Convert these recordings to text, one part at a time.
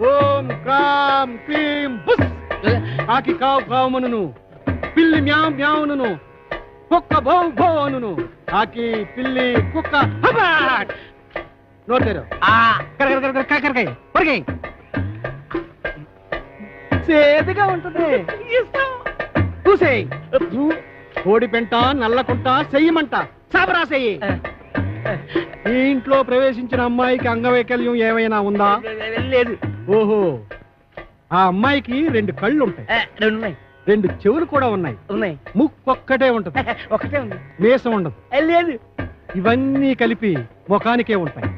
ఓం క్రాం క్లీం బుస్. కాకి కావు కావుమనును, పిల్లి మ్యావ్ మ్యావును, కుక్క భౌ భౌ అనును. కాకి పిల్లి కుక్క హబాట్. నోటారు సేదుగా ఉంటుంది. చూసేయి. కోడి పెంట నల్లకుంట చెయ్యమంట సాబరా చెయ్యి. ఈ ఇంట్లో ప్రవేశించిన అమ్మాయికి అంగవైకల్యం ఏమైనా ఉందా? లేదు. ఓహో, ఆ అమ్మాయికి 2 కళ్ళు ఉంటాయి, 2 చెవులు కూడా ఉన్నాయి, ముక్కొక్కటే ఉంటది, ఒకటే ఉంది, మీసం ఉండదు. లేదు. ఇవన్నీ కలిపి ముఖానికే ఉంటాయి.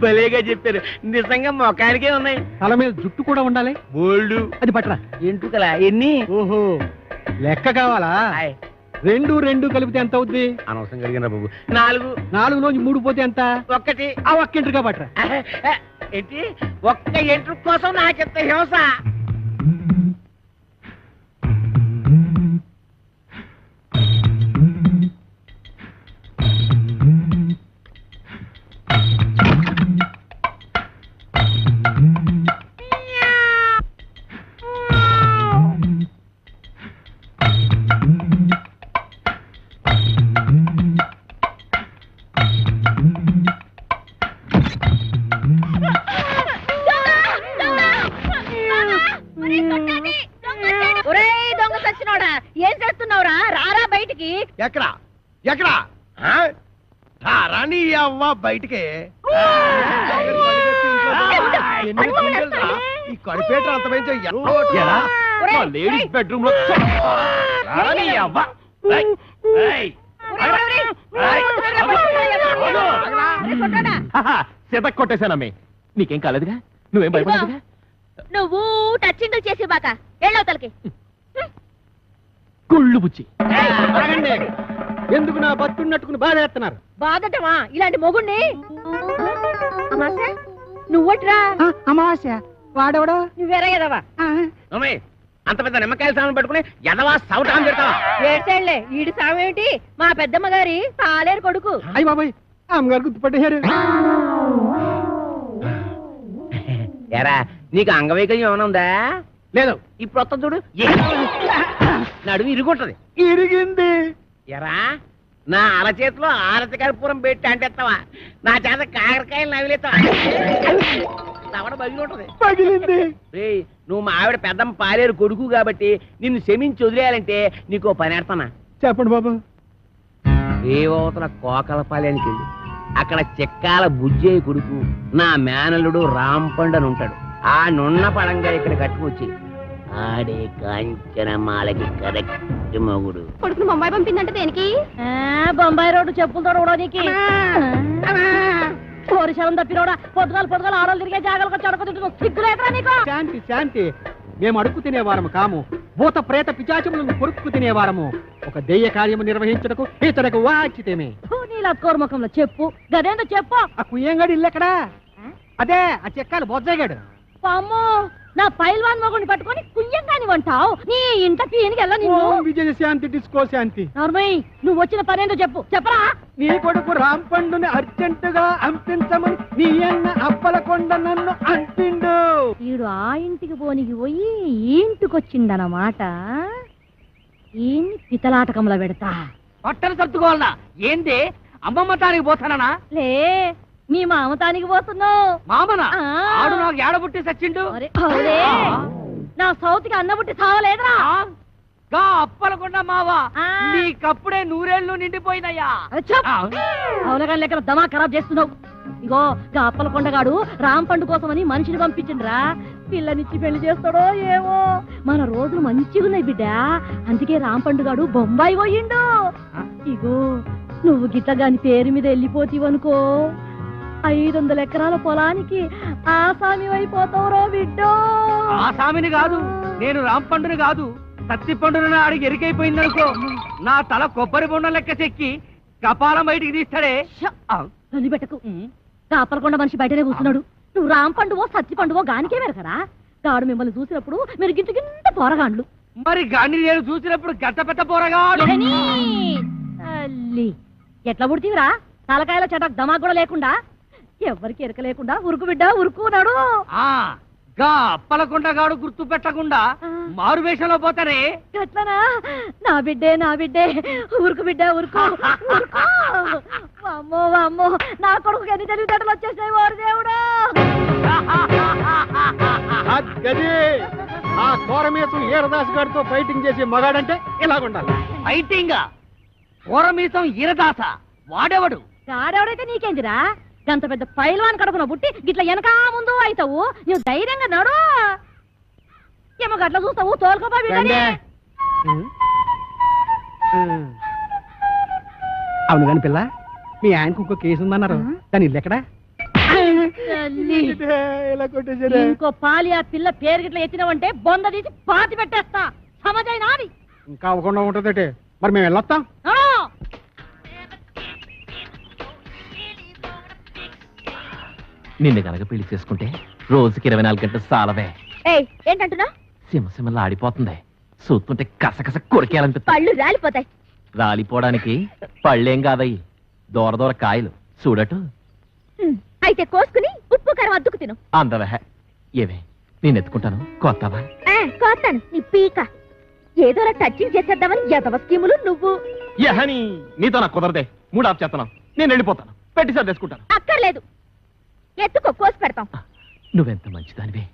భలేగా చెప్పారు. నిజంగా ముఖానికే ఉన్నాయి. తల మీద జుట్టు కూడా ఉండాలి. బోల్డు. అది పట్టరా. ఎంటుకలా ఎన్ని? ఓహో, లెక్క కావాలా? 2 కలిపితే ఎంత అవుద్ది? అనవసరం కలిగిన బాబు. 4. 4లోంచి 3 పోతే ఎంత? 1. ఆ ఒక్కింటిగా పట్టరా. ఏంటి? ఒక్క ఎంట్రు కోసం నాకెంత హింస. ఏం చేస్తున్నావురా? రారా బయటికి. ఎక్కడా ఎక్కడా రాని అవ్వ బయటికి. ఈ కడిపేట అంత లేడీస్ బెడ్రూమ్ లో శతక్ కొట్టేశానమ్మే. నీకేం కాలేదుగా? నువ్వేం భయపడదుగా? నువ్వు టచ్చింగ్ చేసి బాక ఎళ్ళవతలకి. కుళ్ళు బుచ్చి. ఎందుకు నా బతున్నట్టుకుని బాధేస్తున్నారు? బాధటమా ఇలాంటి మొగుణ్ణి? అమాస నువ్వట్రా? అమావాస్య వాడెవడో? నువ్వేరా ఎదవా? అంత పెద్ద నిమ్మకాయల సామాన్ పెట్టుకుని ఎదవా సౌటాన్ని పెడతావా? ఏడ్చేళ్లే. ఈడి సామేమిటి? మా పెద్దమ్మ గారి పాలేరు కొడుకు. అయ్య బాబాయ్, అమ్మగారు గుర్తుపట్టేశారు. ఎరా నీకు అంగవైకల్యం ఏమైనా ఉందా? లేదు. ఇప్పుడు వస్తా చూడు, నడుము ఇరుగుంటది. ఇరిగింది. ఎరా నా అరచేతిలో ఆరతికర్పూరం పెట్టి అంటేస్తావా? నా చేత కాకరకాయలు నవిలేస్తావా? తవడ బగిలి ఉంటది. పగిలింది. నువ్వు మా ఆవిడ పెద్దమ్మ పాలేరు కొడుకు కాబట్టి నిన్ను క్షమించి వదిలేయాలంటే నీకు పని ఎడతానా? చెప్పండి బాబు. రేవతల కోకలపాలెనికి వెళ్ళి అక్కడ చెక్కాల బుజ్జయ్య కొడుకు నా మేనల్లుడు రాంపండు అని ఉంటాడు. ఆ నున్న పడంగా ఇక్కడ కట్టుకొచ్చి ఆడే కాంచనమాలకి కరెక్ట్ మొగుడు. కొడుకును బొంబాయి పంపిందంటే దేనికి? బొంబాయి రోడ్డు చెప్పులతో రోడోనికి. పోరిశలం తప్పినోడా పొద్దుగాలు ఆడలు తిరిగే జాగాలకు చడక సిగ్గులేదురా నీకు? శాంతి శాంతి. మేము అడుక్కు తినేవారము కాము, భూత ప్రేత పిచాచములను కొరుక్కు తినేవారము. ఒక దెయ్య కార్యము నిర్వహించటకు ఇతరకు వాచితేమే. నీలా కోర్మకంలో చెప్పు. గదేందో చెప్పు. ఆ కుయ్యంగాడు ఇల్లెక్కడా? అదే ఆ చెక్కాలు బొజ్జగాడు. అమ్మో, నా పైల్వాన్ మొగుడిని పట్టుకొని కుయ్యంగాని వంటావు. నీ ఇంట పీనికి వెళ్ళ నిన్ను. విజయ శాంతి డిస్కో శాంతి. నార్మయ్య, నువ్వు వచ్చిన పనేందో చెప్పు. చెప్పరా? నీ కొడుకు రాంపండుని అర్జెంటుగా అంపించమని నీ అన్న అప్పలకొండ నన్ను అంటిండు. వీడు ఆ ఇంటికి పోనికి పోయి ఈ ఇంటికొచ్చిండనమాట. ఈ పితలాటకంలో పెడతా. బట్టలు సర్దుకోవాలనా? ఏంది అమ్మమ్మ తానికి పోతానా? లే, మీ మామతానికి పోతున్నావు. మామనా? ఆడు నాకు ఏడబుట్టి సచ్చిండు. నా సౌతికి అన్నబుట్టి సావలేదురా. గా అప్పలకుండా మావా నీకప్పుడే 100 ఏళ్ళు నిండిపోయినయ్యా. అవునగా లెక్కన దమా ఖరాబ్ చేస్తున్నావు. ఇగో గా అప్పలకొండగాడు రాంపండు కోసమని మనిషిని పంపించిండ్రా. పిల్లనిచ్చి పెళ్లి చేస్తాడో ఏమో. మన రోజులు మంచిగున్నాయి బిడ్డ. అందుకే రాంపండుగాడు బొంబాయి పోయిండు. ఇగో నువ్వు గిట్టగాని పేరు మీద వెళ్ళిపోతీవనుకో 500 ఎకరాల పొలానికి ఆసామి అయిపోతావురో బిడ్డో. ఆసామిని కాదు, నేను రాంపండుని కాదు, తత్తి పండుని ఆడికి ఎరికైపోయిందనుకో నా తల కొబ్బరి బొండం లెక్క చెక్కి కపాలం బయటికి తీస్తాడే. పెట్టకు. కాపలకొండ మనిషి బయటనే కూర్చున్నాడు. నువ్వు రాంపండువో సత్తి పండువో గానికే మెరకరా. గాడు మిమ్మల్ని చూసినప్పుడు మీరు గింత పోరగాండ్లు. మరి గాని నేను చూసినప్పుడు గంట పెద్ద పోరగా ఎట్లా పుడితీవిరా? తలకాయల చటక్ దమా కూడా లేకుండా, ఎవరికి ఎరక లేకుండా ఉరుకు బిడ్డ ఉరుకున్నాడు. గా అప్పలకొండగాడు గుర్తు పెట్టకుండా మారు వేషంలో పోతారే. ఎట్లనా? నా బిడ్డే ఊరుకు బిడ్డ ఊరుకో ఊరుకో. అమ్మో అమ్మో, నా కొడుకు ఎన్ని తెలివితేటలు వచ్చేసాయి వారు దేవుడా. గది ఆ కోరమేసం ఈరదాసు గారితో ఫైటింగ్ చేసి మగాడంటే ఇలాగుండాలి. ఫైటింగ్ పూరమీసం ఈరదాస వాడెవడు? ఆడెవడైతే నీకేందిరా? గంత పెద్ద పైల్వాన్ కడుపున పుట్టి గిట్ల వెనకా ముందు అవుతావు. నువ్వు ధైర్యంగా నడు. ఏమో గట్ల చూస్తావు, తోలుకోపా బిడ్డని. అవును కాని పిల్ల, మీ ఆయనకు ఇంకో కేసు ఉందన్నారు. దాని ఇల్లు ఎక్కడా? ఇలా కొట్టేసారా? ఇంకో పాలి ఆ పిల్ల పేరు గిట్ల ఎత్తినావంటే బొంద తీసి పాతి పెట్టేస్తా. సమజైనా అది ఇంకా అవ్వకుండా ఉంటుందటే. మరి మేము వెళ్ళొస్తాం. నిన్ను కనుక పెళ్లి చేసుకుంటే రోజుకి 24 గంటలు సాలవే. ఏంటంటున్నా? సింహసింహలా ఆడిపోతుంది. చూస్తుంటే కసకస కొరికేయాలనిపిస్తుంది. పళ్ళు రాలిపోతాయి. రాలిపోవడానికి పళ్ళేం కాదయ్యి, దూర దూర కాయలు చూడటు. అయితే కోసుకుని ఉప్పు కారం అద్దుకు తిను. అందవే ఏవే, నేను ఎత్తుకుంటాను. కొత్తవా? కోస్తాను నీ పీక. ఏదోలా టచింగ్ చేసేద్దామని ఎదవ స్కీములు నువ్వు. యహని నీతో నాకు కుదరదే. 3 ఆఫ్ చేస్తున్నాను. నేను వెళ్ళిపోతాను. పెట్టి సర్దేసుకుంటాను. అక్కర్లేదు, ఎత్తుకో, కోసి పెడతాం. నువ్వెంత మంచిదానివే.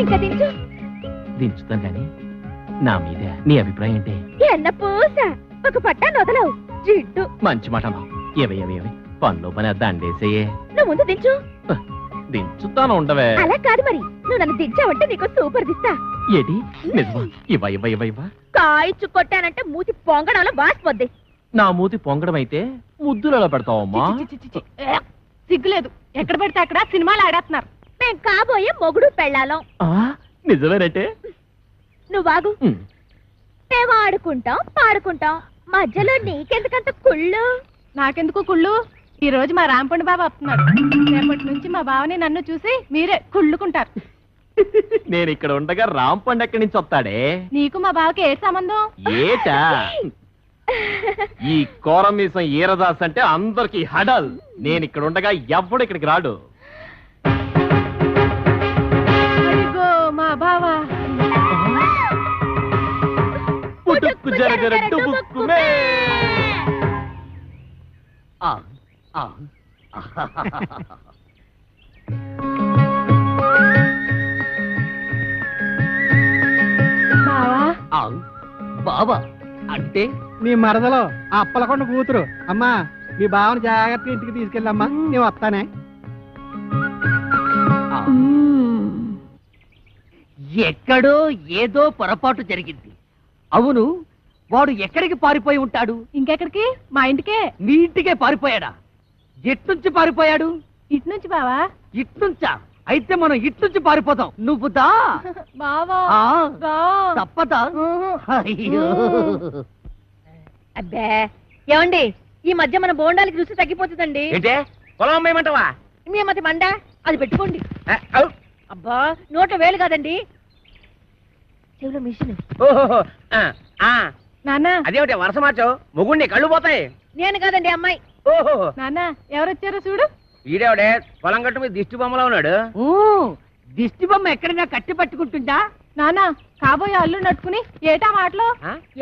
ఇంకా దించు. దించుతాను కానీ నా మీద నీ అభిప్రాయం ఏంటి? ఎన్న పూస ఒక పట్టాన్ని వదలవు జిడ్డు. మంచి మాట అన్నావు. ఏవే పనిలో పని దండేసేయే. నువ్వు ముందు దించు. దించుతాను ఉండవే. అలా కాదు మరి, నువ్వు నన్ను దించావంటే నీకు సూపర్ దిస్తా. ఏటి నిజమా? ఇవ్వ కాయిచ్చు కొట్టానంటే మూతి పొంగడంలో వాసిపోద్ది. నా మూతి పొంగడం అయితే ముద్దులలో పెడతావమ్మా. సిగ్గులేదు. ఎక్కడ పెడితే అక్కడ సినిమాలు ఆడేస్తున్నారు. మేం కాబోయే మొగుడు పెళ్ళాలం. నిజమేనంటే నువ్వు బాగు. మేము ఆడుకుంటాం పాడుకుంటాం, మధ్యలో నీకెందుకంత కుళ్ళు? నాకెందుకు కుళ్ళు? ఈ రోజు మా రాంపండు బాబు వస్తున్నాడు. రేపటి నుంచి మా బావని నన్ను చూసి మీరే కుళ్ళుకుంటారు. నేను ఇక్కడ ఉండగా రాంపండు ఎక్కడి నుంచి వస్తాడే? నీకు మా బావకి ఏ సంబంధం? ఏటా ఈ కోరమీసం ఈరదాస్ అంటే అందరికి హడల్. నేను ఇక్కడ ఉండగా ఎవ్వడు ఇక్కడికి రాడు. అదిగో మా బావ. పుట్టుక్కు జరగర డుబుక్కుమే. బాబా అంటే నీ మరదలో ఆ అప్పలకొండ కూతురు. అమ్మా, మీ బావని జాగ్రత్తగా ఇంటికి తీసుకెళ్ళమ్మా. నేను వస్తానే. ఎక్కడో ఏదో పొరపాటు జరిగింది. అవును, వాడు ఎక్కడికి పారిపోయి ఉంటాడు? ఇంకెక్కడికి? మా ఇంటికే. మీ ఇంటికే పారిపోయాడా? ఎట్నుంచి పారిపోయాడు? ఇటు నుంచి బావా. ఇట్నుంచా? అయితే మనం ఇట్నుంచి పారిపోతాం. నువ్వు దా. బావా ఆ, రా. తప్పదా? అయ్యో. అబ్బే ఏమండి, ఈ మధ్య మన బోండాలకి రుచి తగ్గిపోతుందండి. ఏంటే పొలం అమ్మేయమంటావా? మీ మధ్య మండ అది పెట్టుకోండి. అబ్బా, నోట్లో వేలు కాదండి, చెవిలో మిషన్. ఓహో నాన్న అదేమిటి వరుస మార్చావు? మొగుడిని కళ్ళు పోతాయి. నేను కాదండి అమ్మాయి. ఓహో నాన్న ఎవరొచ్చారో చూడు. వీడేవాడే పొలం గట్టు మీద దిష్టి బొమ్మలో ఉన్నాడు. దిష్టి బొమ్మ ఎక్కడైనా కట్టి పట్టుకుంటుందా? నాన్న కాబోయే అల్లు నట్టుకుని ఏటా మాటలు?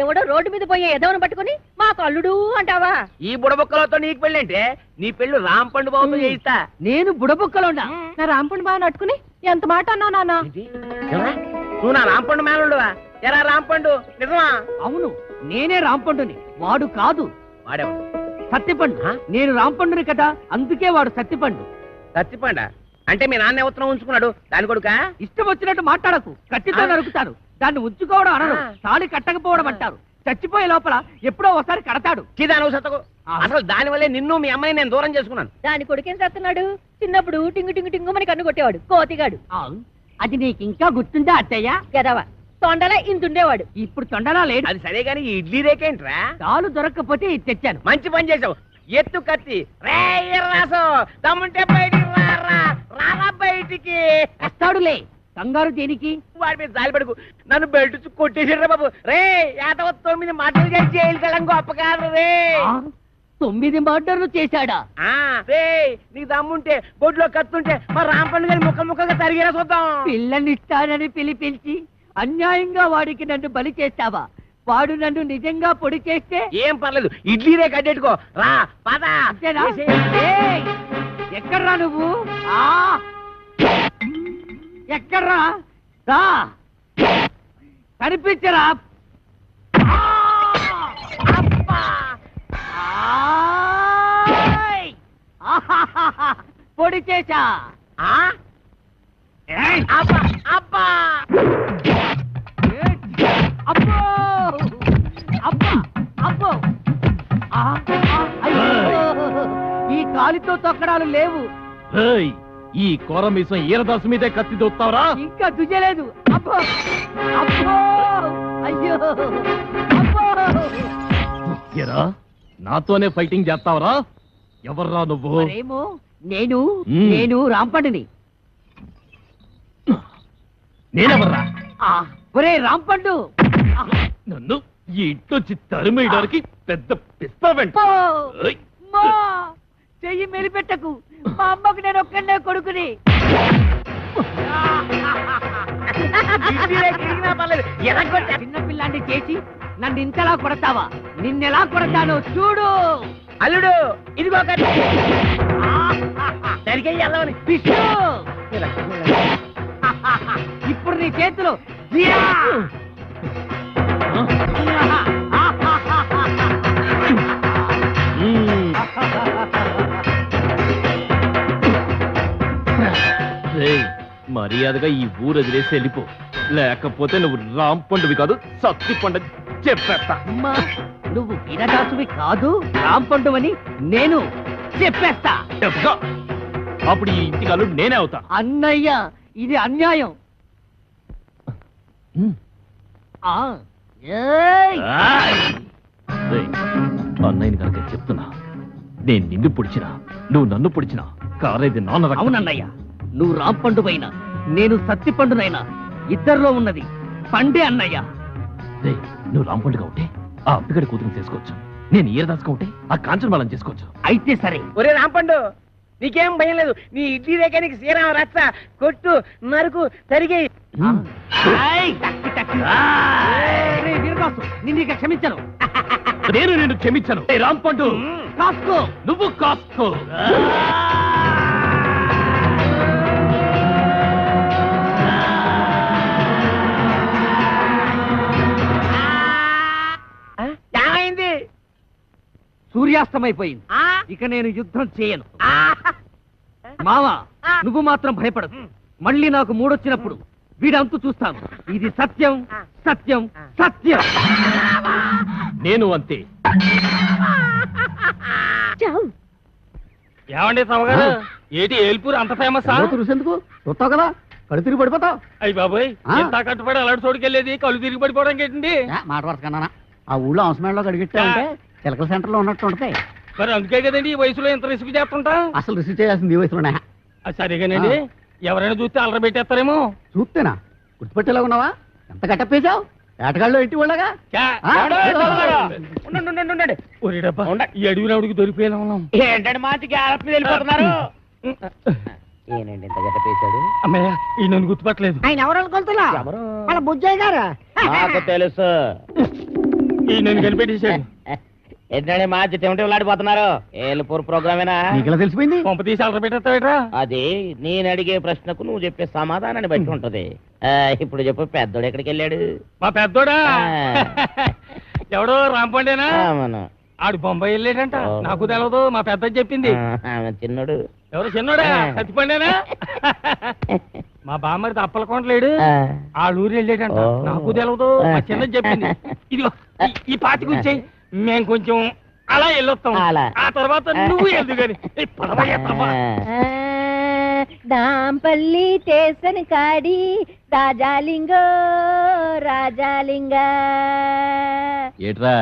ఎవడో రోడ్డు మీద పోయే ఎదవను పట్టుకుని మాకు అల్లుడు అంటావా? ఈ బుడబొక్కలతో నీకు పెళ్ళి అంటే నీ పెళ్ళు రాంపండు బాబుతో చేయిస్తా. నేను బుడబుక్కలోనా? నా రాంపండు బావ నట్టుకుని ఎంత మాట అన్నావు నాన్న? నువ్వు నా రాంపండు మేనలుడువా? ఎరా రాంపండు నిజమా? అవును, నేనే రాంపండుని, వాడు కాదు. వాడేవాడు సత్తిపండు. నేను రాంపండుని కదా, అందుకే వాడు సత్తిపండు. సత్తిపండ అంటే మీ నాన్న ఉత్తరం ఉంచుకున్నాడు దాని కొడుక? ఇష్టం వచ్చినట్టు మాట్లాడకు, కత్తితో నరుకుతారు. దాన్ని ఉంచుకోవడం అనరు, తాళి కట్టకపోవడం అంటారు. చచ్చిపోయే లోపల ఎప్పుడో ఒకసారి కడతాడు. చిదాను సత్తకు. అసలు దాని వల్లే నిన్ను మీ అమ్మాయిని నేను దూరం చేసుకున్నాను. దాని కొడుకేం చేస్తున్నాడు? చిన్నప్పుడు టింగు టింగు టింగు మనకి కన్ను కొట్టేవాడు కోతిగాడు. అది నీకు ఇంకా గుర్తుందా అత్తయ్య? ఎదవా తొండలా ఇంతుండేవాడు. ఇప్పుడు తొండలా లేడు. అది సరే గాని ఈ ఇడ్లీ రేకేంట్రా? తాలు దొరక్కపోతే ఇది తెచ్చాను. మంచి పని చేసావు. ఎత్తు కత్తి రే రాసు తమ్ముంటే బయటికి రారా బయటికి. వస్తాడులే, కంగారు దేనికి? వాడి మీద జాలి పడుకు. నన్ను బెల్ట్ కొట్టేసాడు బాబు. రే 59 మాటలు చేసి జైలు కళం గొప్ప కాదు రే. 9 మర్డర్లు చేశాడా? నీకు దమ్ముంటే బొడ్లో కత్తుంటే మా రాంపండు గారి ముక్క ముక్కగా తరిగేలా చూద్దాం. పిల్లనిస్తానని పిలిపించి అన్యాయంగా వాడికి నన్ను బలి చేస్తావా? వాడు నన్ను నిజంగా పొడి చేస్తే ఏం పర్లేదు, ఇడ్లీనే కట్టెట్టుకో. రా పద. అంతేనా? ఏయ్, ఎక్కడ్రా నువ్వు? ఎక్కడ్రా? రా, కనిపించరా? పొడి చేశా. అబ్బా అబ్బా అబ్బో అబ్బా అబ్బో ఈ కాలితో తొక్కడాలు లేవు. ఈ కోరమీసం ఈరదాసు మీదే కత్తి దొత్తావరా? ఇంకా దుయ్యలేదు. అబ్బో అబ్బో అయ్యో అబ్బో. ఎరా నాతోనే ఫైటింగ్ చేస్తావరా? ఎవర్రా నువ్వు? మరేమో నేను రాంపండుని. నేనెవర్రా? ఒరే రాంపండు, నన్ను ఈ ఇంటొచ్చి తరిమేయడానికి పెద్ద పిస్తావెంట. చెయ్యి మెలిపెట్టకు. మా అమ్మకు నేను ఒక్కడే కొడుకుని. చిన్న పిల్లాన్ని చేసి నన్ను ఇంతలా కొడతావా? నిన్నెలా కొడతానో చూడు. అల్లుడు ఇదిగో కత్తి. సరిగ్గా వెళ్ళవని విష్ణు, ఇప్పుడు నీ చేతులు మర్యాదగా ఈ ఊరు వదిలేసి వెళ్ళిపో, లేకపోతే నువ్వు రాంపండువి కాదు సత్తి పండు చెప్పేస్తా. అమ్మా, నువ్వు వీరదాసువి కాదు, రాంపండు అని నేను చెప్పేస్తా. చెప్తా. అప్పుడు ఈ ఇంటికి అల్లుడు నేనే అవుతా. అన్నయ్య, ఇది అన్యాయం. అన్నయ్యని కనుక చెప్తున్నా, నేను నిన్ను పొడిచినా నువ్వు నన్ను పొడిచినా కారేది నాన్న రక్తం. అవునన్నయ్య, నువ్వు రాంపండు అయినా నేను సత్తిపండునైనా ఇద్దరిలో ఉన్నది పండే అన్నయ్య. నువ్వు రాంపండుగా ఉంటే ఆ అప్పిగడి కూతురు చేసుకోవచ్చు, నేను ఈరదాసుగా ఉంటే ఆ కాంచన వాళ్ళని చేసుకోవచ్చు. అయితే సరే. ఒరే రాంపండు, నీకేం భయం లేదు. నీ ఇడ్లీ రేఖ నీకు శ్రీరామ రచ్చ కొట్టు నరుకు తరిగి. వీరదాసు, నిన్ను ఇక క్షమించను. నేను నిన్ను క్షమించను. రాంపండు కాసుకో. నువ్వు కాసుకో. ఏమైంది? సూర్యాస్తమైపోయింది. ఇక నేను యుద్ధం చేయను. మావా, నువ్వు మాత్రం భయపడదు. మళ్ళీ నాకు మూడొచ్చినప్పుడు వీడంతు చూస్తాను. ఇది సత్యం, సత్యం, సత్యం. నేను అంతే. ఏమండి తమగారు, ఏటి ఏల్పూర్ అంత ఫేమస్? ఎందుకు చూస్తావు కదా, కళ్ళు తిరిగి పడిపోతావు. అయ్యి బాబోయ్, ఎంత కట్టుబడి అలాంటి చోటుకెళ్ళేది కళ్ళు తిరిగి పడిపోవడం ఏంటండి? మాట వరుస కన్నా ఆ ఊళ్ళో అవసరంలో అడిగిట్టే చిలకల సెంటర్ లో ఉన్నట్టు ఉంటాయి. మరి అందుకే కదండి ఈ వయసులో ఎంత రిస్క్ చేస్తుంటా. అసలు రిసీవ్ చేయాల్సింది ఈ వయసులోనే. సరిగానండి, ఎవరైనా చూస్తే అలర పెట్టేస్తారేమో. చూస్తేనా గుర్తుపెట్టేలా ఉన్నావా? ఎంత కట్టప్పేశావు? ఏటగాళ్ళు ఇంటి వాళ్ళగా. ఈ అడవినవుడికి దొరికిపోయేలా ఉన్నాం. ఏంటంటే మాచి గ్యాప్ మీద వెళ్ళిపోతున్నారు. ఏనండి ఇంత గట్టపేశాడు? అమ్మయ్య, ఈ నన్ను గుర్తుపట్టలేదు. ఆయన ఎవరు అనుకుంటున్నా? వాళ్ళ బుజ్జయ్య గారు. నాకు తెలుసు. ఈ నన్ను కనిపెట్టేశాడు. ఏంటంటే మాచి టెంటెలాడిపోతున్నారు. ఏలుపూర్ ప్రోగ్రామేనా? నీకెలా తెలిసిపోయింది? పంప తీసి అలర పెట్టేస్తావేట్రా? అది నేను అడిగే ప్రశ్నకు నువ్వు చెప్పే సమాధానాన్ని బట్టి ఉంటది. ఇప్పుడు చెప్పు, పెద్దోడు ఎక్కడికి వెళ్ళాడు? మా పెద్దోడా ఎవడో రాంపండేనా? మనం ఆడు బొంబాయి వెళ్ళాడంట. నాకు తెలవదు, మా పెద్ద చెప్పింది. చిన్నోడు ఎవరు చిన్నోడా? సత్తిపండేనా? మా బామ్మడి అప్పలకొండలేడు, ఆ ఊరు వెళ్ళాడంట. నాకు తెలవదు, మా చిన్న చెప్పింది. ఇదిగో ఈ పాతి కూర్చాయి, మేము కొంచెం అలా వెళ్ళొస్తాం. ఆ తర్వాత నువ్వు వెళ్దు గాని. దాంపల్లి స్టేషన్ కాడి రాజాలింగో రాజాలింగ. ఏట్రా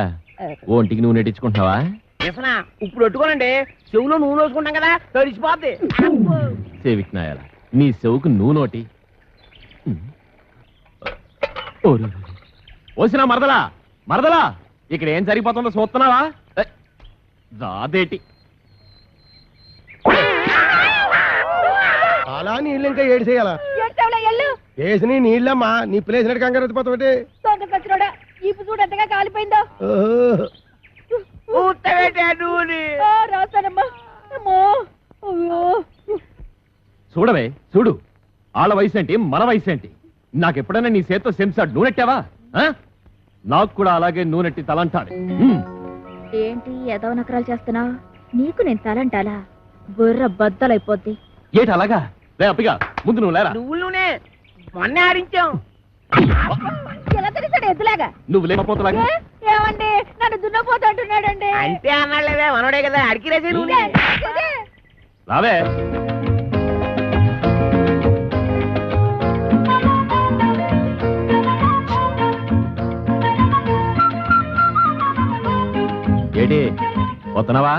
ఒంటికి నువ్వు నెట్టించుకుంటున్నావా? ఇప్పుడు పెట్టుకోనండి, చెవులో నూనె వేసుకుంటాం కదా, తడిసిపోద్ది. సేవిక్నాయాల నీ చెవుకు నువ్వు నోటి. ఓసినా మరదలా, మరదలా, ఇక్కడ ఏం జరిగిపోతుందో చూస్తున్నావా? రాదేటి అలా నీళ్ళు ఇంకా ఏడు చేయాలా వేసి నీళ్ళమ్మా నీ ప్లేస్ నడి కంగారు ఎత్తిపోతావుంటే ఈపు చూడు ఎంతగా కాలిపోయిందో రాస్తానమ్మా చూడవే చూడు వాళ్ళ వయసు ఏంటి మన వయసు ఏంటి నాకెప్పుడైనా నీ చేత్తో సెంసాడు నూనెట్టావా నాకు కూడా అలాగే నూనెట్టి తలంటాడు ఏంటి ఏదో నకరాలు చేస్తున్నా నీకు నేను తలంటాలా బుర్ర బద్దలైపోద్ది ఏటి అలాగా రే అప్పిగా ముందు నువ్వు లేరా నువ్వులోనే మొన్న ఆడించాం ఎలా తెలిసాడు ఎద్దులాగా నువ్వు లేకపోతలాగా ఏమండి నన్ను దున్నపోతూ అంటున్నాడండి అంతే అన్నాళ్ళేవే మనోడే కదా అడిగిరేసి నువ్వు రావే ఏడి వస్తున్నావా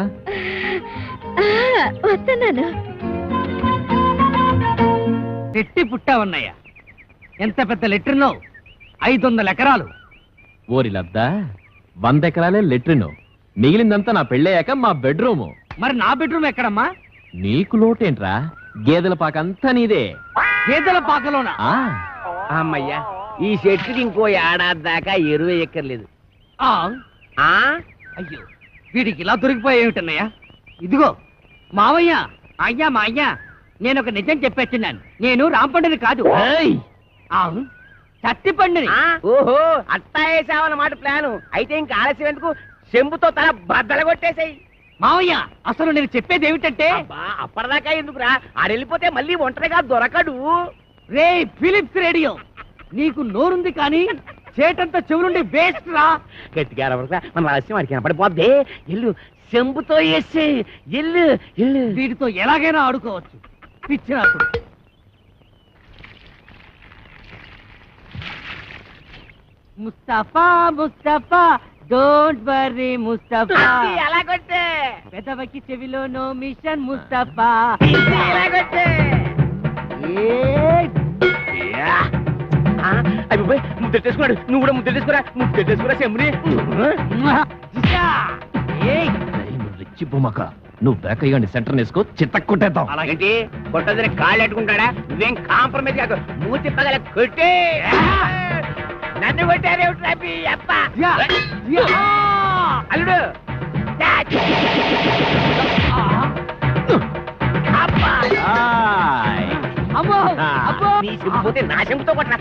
వస్తున్నాను పెట్టి పుట్టావన్నయ్య ఎంత పెద్ద లెట్రినో 500 ఎకరాలు ఓరి లద్దా 100 ఎకరాలే లెట్రిను మిగిలిందంతా నా పెళ్ళయ్యాక మా బెడ్రూము మరి నా బెడ్రూమ్ ఎక్కడమ్మా నీకు లోటేంట్రా గేదెల పాకంతా నీదే గేదెల పాకలోనా ఆ అమ్మయ్యా ఈ చెట్టుకి ఇంకో ఏడాది దాకా ఎరువు ఎక్కర్లేదు ఆ, ఆ అయ్యో వీడికి ఇలా దొరికిపోయేమిటన్నయ్య ఇదిగో మావయ్య అయ్యా మా అయ్యా నేను ఒక నిజం చెప్పేస్తున్నాను నేను రాంపండుని కాదు ఏయ్! చత్తిపండుని ఓహో అట్టా వేసావన్నమాట ప్లాను అయితే ఇంకా ఆలస్యం ఎందుకు చెంబుతో తల బద్దలు కొట్టేసాయి మావయ్య అసలు నేను చెప్పేది ఏమిటంటే అప్పటిదాకా ఎందుకురా ఆడెళ్ళిపోతే మళ్ళీ ఒంటరిగా దొరకడు రే ఫిలిప్స్ రేడియో నీకు నోరుంది కానీ చేటంతా చెవులుండి వేస్ట్ రా గట్టిగా అరవరా మన ఆలస్యం వాడికి కనపడిపోద్ది ఎల్లు చెంబుతో వేసే ఎల్లు ఎల్లు వీటితో ఎలాగైనా ఆడుకోవచ్చు పిచ్చినాకుడు ముస్తఫా ముస్తఫా డోంట్ వర్రీ ముస్తఫా ఎలా కొట్టే పెదవకి చెవిలో నో మిషన్ ముస్తఫా ఎలా కొట్టే అయ్యి ముద్దెట్టేసుకున్నాడు నువ్వు కూడా ముద్దెట్టేసుకురా చెంబుని రెచ్చి బొమ్మక నువ్వు బేకయ్యాన్ని సెంటర్ వేసుకో చిత్తక్కొట్టేద్దాం అలాగంటే కొట్టదని కాళ్ళు ఎట్టుకుంటాడా నువ్వేం కాంప్రమైజ్ కాదు మూతి పగల కొట్టే నన్ను కొట్టారేమిటి అప్ప అల్లుడు అమ్మో అబ్బో నీ చెంపుపోతే నా చెంపుతో కొట్టరా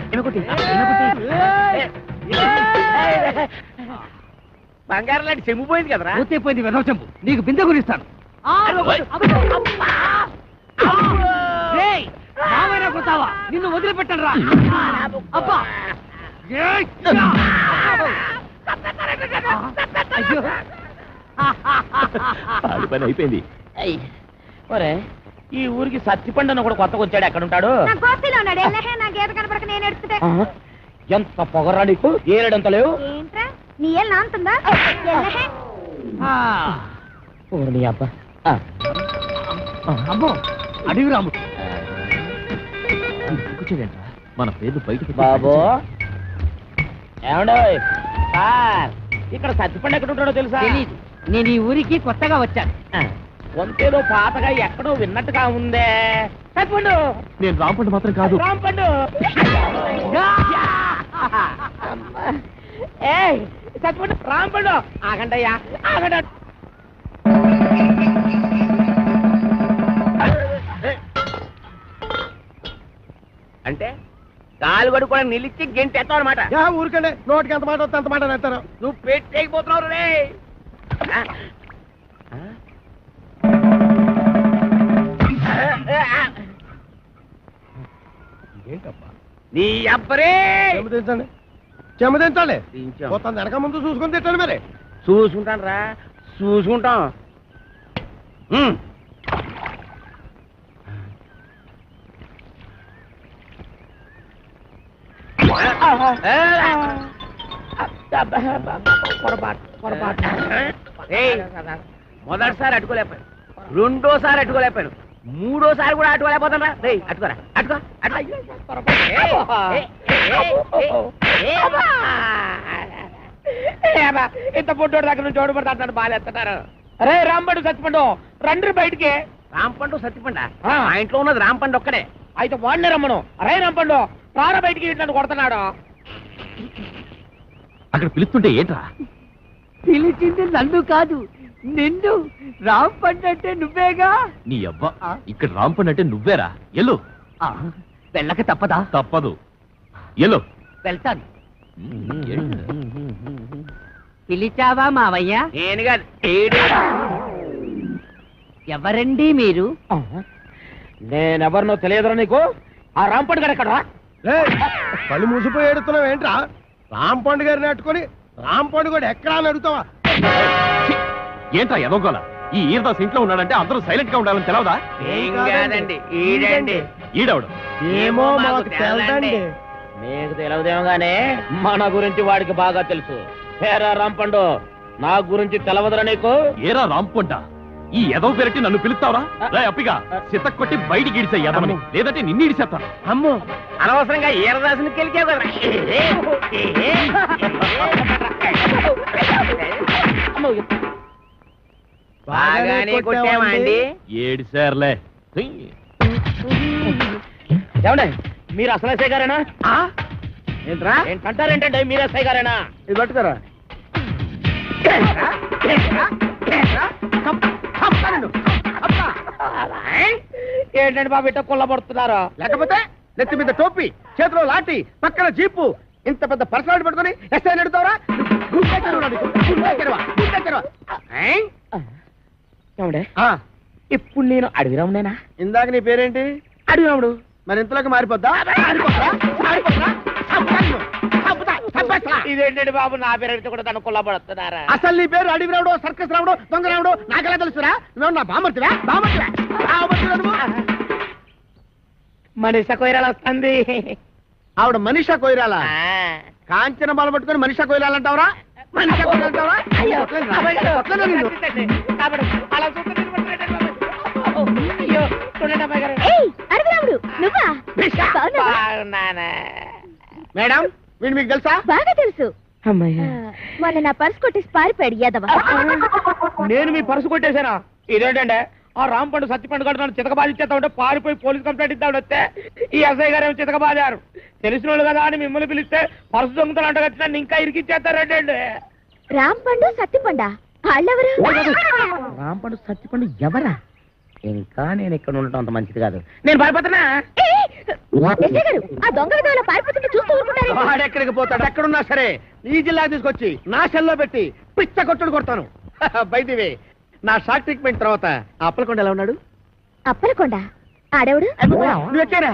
బంగారం లాంటి చెంపు పోయింది కదరా పోతే వెనవ చెంపు నీకు బిందె గురిస్తాను మామైనా కొడతావా నిన్ను వదిలిపెట్టను రా అబ్బా అయ్యో అది పని అయిపోయింది ఒరే ఈ ఊరికి సత్తిపండు కూడా కొత్తగా వచ్చాడు ఎక్కడ ఉంటాడు నా గీత కనపడక నేను ఎడుతుంటే ఎంత పొగరా నీకు ఏడంత లేవు ఏంట్రా నీ ఏళ్ళు నాంతుందా నీ అబ్బా అమ్మో అడివి రాముడు కూర్చోదేంట్రా మన పేరు బయటకు బాబు ఏమండో సార్ ఇక్కడ సత్తిపండు ఎక్కడ ఉంటాడో తెలుసా తెలీదు నేను ఈ ఊరికి కొత్తగా వచ్చాను వంతేదో పాతగా ఎక్కడో విన్నట్టుగా ఉందే సత్తిపండు నేను రాంపండు మాత్రం కాదు రాంపండు ఏ సత్తిపండు రాంపండు ఆగండయ్యా ఆగండి అంటే కాలు కడుక్కోవడం నిలిచి గెంటి ఎత్తావు అనమాట ఊరికండి నోటికి ఎంత మాట వస్తే అంత మాట నేస్తారు నువ్వు పెట్టేకపోతున్నావు రే నీ అబ్బరే చెమ్మదించండి చెమ్మదించండి మొత్తం వెనక ముందు చూసుకొని తిట్టండి మరి చూసుకుంటాను రా చూసుకుంటాం మొదటిసారి అట్టుకోలేకపోయాను రెండోసారి అట్టుకోలేకపోయాను మూడోసారి కూడా అట్టుకోలేకపోతాను రా అట్టుకోరా అట్టుకో ఇంత పొట్టోడు దగ్గర నుంచి ఓడిపడతా అంటాడు బాగా ఎత్తున్నారు అరే రాంపండు సత్తిపండు రండి బయటికి. రాంపండు సత్తిపండ ఆ. మా ఇంట్లో ఉన్నది రాంపండు ఒక్కడే. అయితే వాడినే రమ్మను. అరే రాంపండు రారా బయటికి, నన్ను కొడుతున్నాడు. అక్కడ పిలుస్తుంటే ఏంట్రా? పిలిచింది నన్ను కాదు నిన్ను. రాంపండు అంటే నువ్వేగా. నీ అబ్బా ఇక్కడ రాంపండు అంటే నువ్వేరా? ఎల్లు. వెళ్ళక తప్పదా? తప్పదు, ఎల్లు. వెళ్తాను. పిలిచావా మావయ్య? నేను కాదు, ఈడే. ఎవరండి మీరు? నేనెవరినో తెలియదురా నీకు? ఆ రాంపండు గారు ఎక్కడ? పళ్ళు మూసిపోయి ఏడుతున్నావు ఏంట్రా? రాంపండు గారిని అట్టుకొని రాంపండు కూడా ఎక్కడా అని అడుగుతావా? ఛీ! ఏంట్రా ఎదోగోల? ఈ ఈరదాస్ ఇంట్లో ఉన్నాడంటే అందరూ సైలెంట్ గా ఉండాలని తెలవదా? ఏం కాదండి, ఈడండి. ఈడవడు. ఏమో మాకు తెలదండి. నీకు తెలియదేమో గానీ మన గురించి వాడికి బాగా తెలుసు. హేరా రాంపండు, నా గురించి తెలవదురా నీకు? ఏరా రాంపంట, ఈ ఎదవ పెరటి నన్ను పిలుస్తావరా? అప్పిగా సిత కొట్టి బయటికి ఇడిసే ఎదవని, లేదంటే నిన్ను ఇడిసేస్తాను. అమ్ము, అనవసరంగా ఈరదాసుని కెలికావు కదా. బాగానే కొట్టావా అండి? ఏడిసార్లే. ఏమండి మీరు అసలు ఎస్ఐ గారేనా? ఏంట్రా? ఏంటంటారేంటండి, మీరు ఎస్ఐ గారేనా? ఇది పట్టుకోరా. ఏంటండి బాబు ఇట్ట కొల్లబడుతున్నారు? లేకపోతే నెత్తి మీద టోపీ, చేతిలో లాఠీ, పక్కన జీపు, ఇంత పెద్ద పర్సనాలిటీ పట్టుకొని ఎస్ఐ అడుగుతావరా? ఏమండే ఇప్పుడు నేను అడవిరామునేనా? ఇందాక నీ పేరేంటి? అడవిరాముడు. మరి ఇంతలోకి మారిపోద్దా? ఇదేంటండి బాబు, నా పేరు అడిగితే కూడా తను కొల్లబడుతున్నారా? అసలు నీ పేరు అడవి రావుడు, సర్కస్ రావుడు, దొంగ రావుడు నాకెలా తెలుసురా? నువ్వు నా బామర్తివా? మనిషి కొయ్యరాలు వస్తుంది. ఆవిడ మనిషా కొయిరాలా? కాంచన బాల పట్టుకొని మనిషా కొయిరాలంటావరా? మనిషా కొయిరాలంటావరా? అయ్యో, కొట్టలేను నిన్ను. అలా చూస్తుంటే అయ్యో, చూడండి అబ్బాయి గారు. ఏయ్ అరవిరాముడు నువ్వా? బాగున్నావా? బాగున్నానా? మేడం వీడు మీకు తెలుసా? బాగా తెలుసు. అమ్మయ్య, మొన్న నా పర్స్ కొట్టేసి పారిపోయాడు యాదవ. నేను మీ పర్సు కొట్టేశానా? ఇదేంటంటే ఆ రాంపండు సత్తిపండు గడు నన్ను చితకబాధిచ్చేస్తా ఉంటే పారిపోయి పోలీస్ కంప్లైంట్ ఇద్దామని వస్తే ఈ ఎస్ఐ గారు ఏమో చితకబాదారు. తెలిసిన వాళ్ళు కదా అని మిమ్మల్ని పిలిస్తే పర్సు దొంగతనం అంటే నన్ను ఇంకా ఇరికిచ్చేస్తారంటే. రాంపండు సత్తిపండా వాళ్ళెవరు? రాంపండు సత్తిపండు ఎవరా? ఇంకా నేను ఇక్కడ ఉండటం అంత మంచిది కాదు. నేను భయపడుతున్నా. ఎస్ఐ గారు ఆ దొంగ విధాలు పారిపోతుంటే చూస్తూ ఊరుకుంటారు. వాడెక్కడికి పోతాడు? ఎక్కడున్నా సరే ఈ జిల్లా తీసుకొచ్చి నా సెల్లో పెట్టి పిచ్చ కొట్టుడు కొడతాను. బైదివే నా షాక్ ట్రీట్మెంట్ తర్వాత ఆ అప్పలకొండ ఎలా ఉన్నాడు? అప్పలకొండ ఆడవుడు? నువ్వు ఎక్కారా?